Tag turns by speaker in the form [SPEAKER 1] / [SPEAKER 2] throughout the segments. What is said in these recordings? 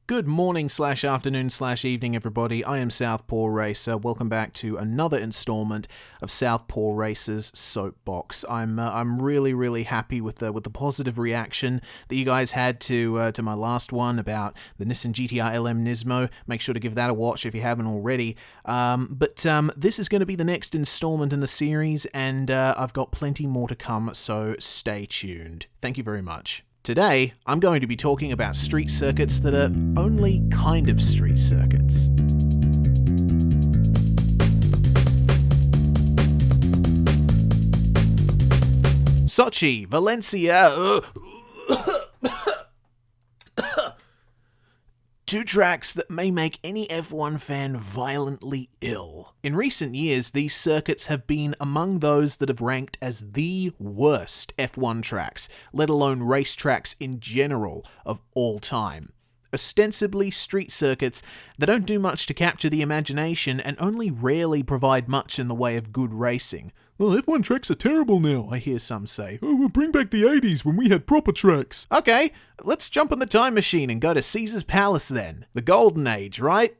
[SPEAKER 1] Good morning / afternoon / evening, everybody. I am Southpaw Racer. Welcome back to another installment of Southpaw Racer's Soapbox. I'm really happy with the positive reaction that you guys had to my last one about the Nissan GT-R LM Nismo. Make sure to give that a watch if you haven't already. But this is going to be the next installment in the series, and I've got plenty more to come, so stay tuned. Thank you very much. Today, I'm going to be talking about street circuits that are only kind of street circuits. Sochi, Valencia, two tracks that may make any F1 fan violently ill. In recent years, these circuits have been among those that have ranked as the worst F1 tracks, let alone racetracks in general, of all time. Ostensibly street circuits that don't do much to capture the imagination and only rarely provide much in the way of good racing. Well, F1 tracks are terrible now, I hear some say. Oh, we'll bring back the 80s when we had proper tracks. Okay, let's jump in the time machine and go to Caesar's Palace then. The Golden Age, right?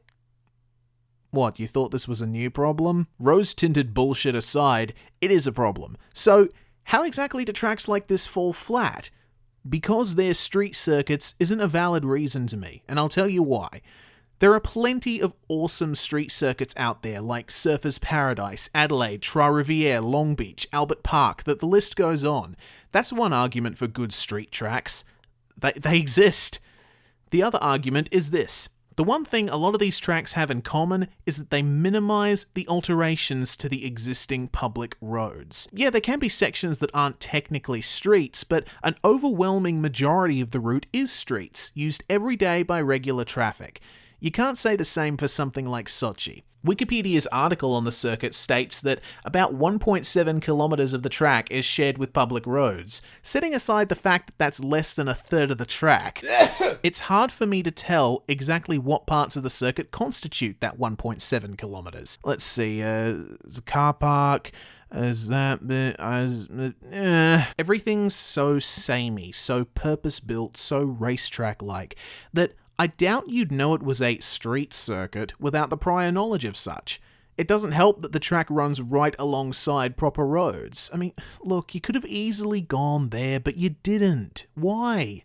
[SPEAKER 1] What, you thought this was a new problem? Rose-tinted bullshit aside, it is a problem. So, how exactly do tracks like this fall flat? Because they're street circuits isn't a valid reason to me, and I'll tell you why. There are plenty of awesome street circuits out there like Surfers Paradise, Adelaide, Trois-Rivières, Long Beach, Albert Park, that the list goes on. That's one argument for good street tracks. They exist. The other argument is this. The one thing a lot of these tracks have in common is that they minimize the alterations to the existing public roads. Yeah, there can be sections that aren't technically streets, but an overwhelming majority of the route is streets, used every day by regular traffic. You can't say the same for something like Sochi. Wikipedia's article on the circuit states that about 1.7 kilometers of the track is shared with public roads. Setting aside the fact that that's less than a third of the track, it's hard for me to tell exactly what parts of the circuit constitute that 1.7 kilometers. Let's see, there's a car park, as that bit, everything's so samey, so purpose-built, so racetrack-like, that I doubt you'd know it was a street circuit without the prior knowledge of such. It doesn't help that the track runs right alongside proper roads. I mean, look, you could have easily gone there, but you didn't. Why?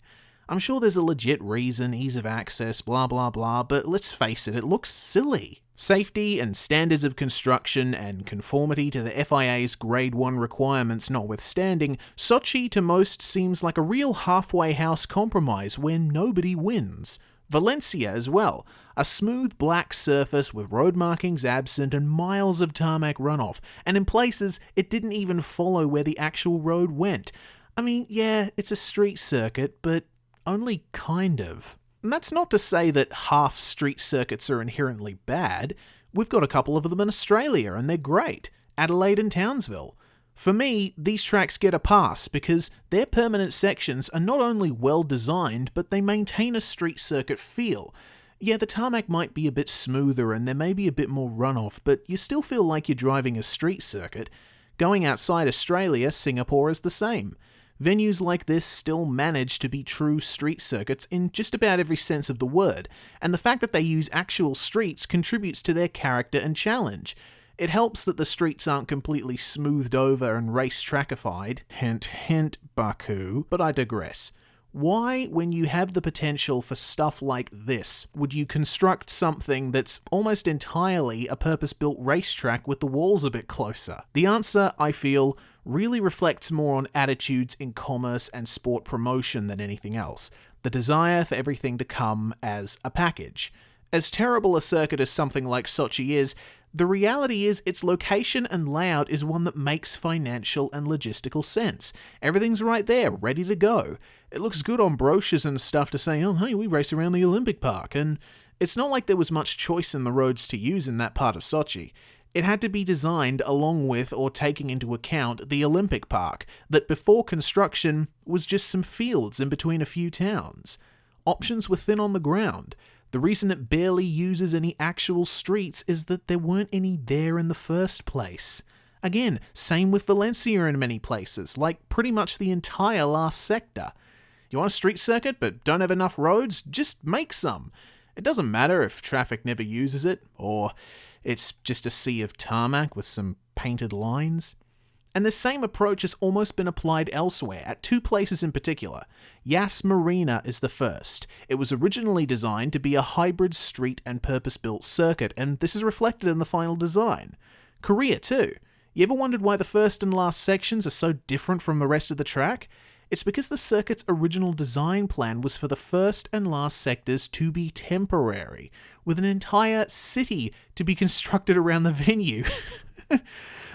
[SPEAKER 1] I'm sure there's a legit reason, ease of access, blah blah blah, but let's face it looks silly. Safety and standards of construction and conformity to the FIA's Grade 1 requirements notwithstanding, Sochi to most seems like a real halfway house compromise where nobody wins. Valencia as well, a smooth black surface with road markings absent and miles of tarmac runoff, and in places it didn't even follow where the actual road went. I mean, yeah, it's a street circuit, but only kind of. And that's not to say that half street circuits are inherently bad. We've got a couple of them in Australia and they're great. Adelaide and Townsville. For me, these tracks get a pass because their permanent sections are not only well designed, but they maintain a street circuit feel. Yeah, the tarmac might be a bit smoother and there may be a bit more runoff, but you still feel like you're driving a street circuit. Going outside Australia, Singapore is the same. Venues like this still manage to be true street circuits in just about every sense of the word, and the fact that they use actual streets contributes to their character and challenge. It helps that the streets aren't completely smoothed over and race-trackified, hint hint Baku, but I digress. Why, when you have the potential for stuff like this, would you construct something that's almost entirely a purpose-built racetrack with the walls a bit closer? The answer, I feel, really reflects more on attitudes in commerce and sport promotion than anything else. The desire for everything to come as a package. As terrible a circuit as something like Sochi is, the reality is its location and layout is one that makes financial and logistical sense. Everything's right there, ready to go. It looks good on brochures and stuff to say, oh hey, we race around the Olympic Park, and it's not like there was much choice in the roads to use in that part of Sochi. It had to be designed along with or taking into account the Olympic Park, that before construction was just some fields in between a few towns. Options were thin on the ground. The reason it barely uses any actual streets is that there weren't any there in the first place. Again, same with Valencia in many places, like pretty much the entire last sector. You want a street circuit but don't have enough roads? Just make some. It doesn't matter if traffic never uses it, or it's just a sea of tarmac with some painted lines. And the same approach has almost been applied elsewhere, at 2 places in particular. Yas Marina is the first. It was originally designed to be a hybrid street and purpose-built circuit, and this is reflected in the final design. Korea too. You ever wondered why the first and last sections are so different from the rest of the track? It's because the circuit's original design plan was for the first and last sectors to be temporary, with an entire city to be constructed around the venue.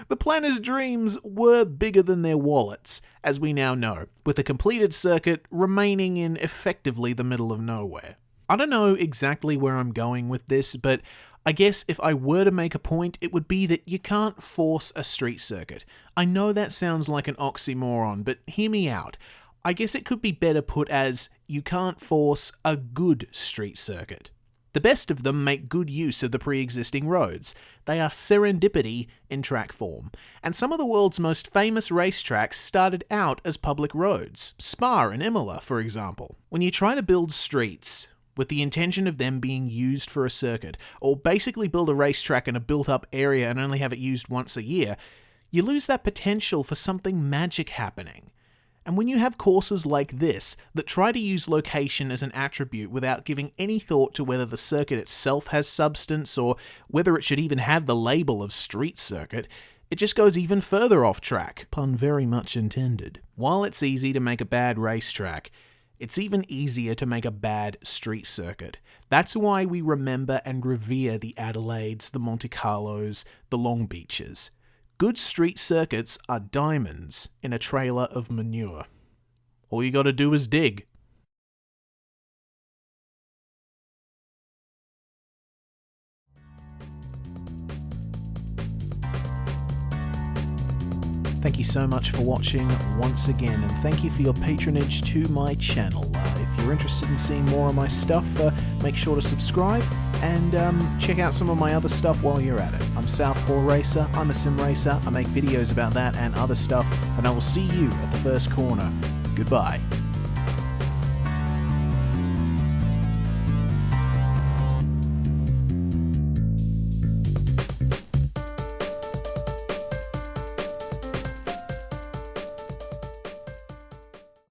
[SPEAKER 1] The planners' dreams were bigger than their wallets, as we now know, with the completed circuit remaining in effectively the middle of nowhere. I don't know exactly where I'm going with this, but I guess if I were to make a point, it would be that you can't force a street circuit. I know that sounds like an oxymoron, but hear me out. I guess it could be better put as, you can't force a good street circuit. The best of them make good use of the pre-existing roads. They are serendipity in track form. And some of the world's most famous racetracks started out as public roads. Spa and Imola, for example. When you try to build streets with the intention of them being used for a circuit, or basically build a racetrack in a built-up area and only have it used once a year, you lose that potential for something magic happening. And when you have courses like this that try to use location as an attribute without giving any thought to whether the circuit itself has substance or whether it should even have the label of street circuit, it just goes even further off track. Pun very much intended. While it's easy to make a bad racetrack, it's even easier to make a bad street circuit. That's why we remember and revere the Adelaides, the Monte Carlos, the Long Beaches. Good street circuits are diamonds in a trailer of manure. All you gotta do is dig. Thank you so much for watching once again, and thank you for your patronage to my channel. If you're interested in seeing more of my stuff, make sure to subscribe and check out some of my other stuff while you're at it. I'm SouthPawRacer, I'm a sim racer, I make videos about that and other stuff, and I will see you at the first corner. Goodbye.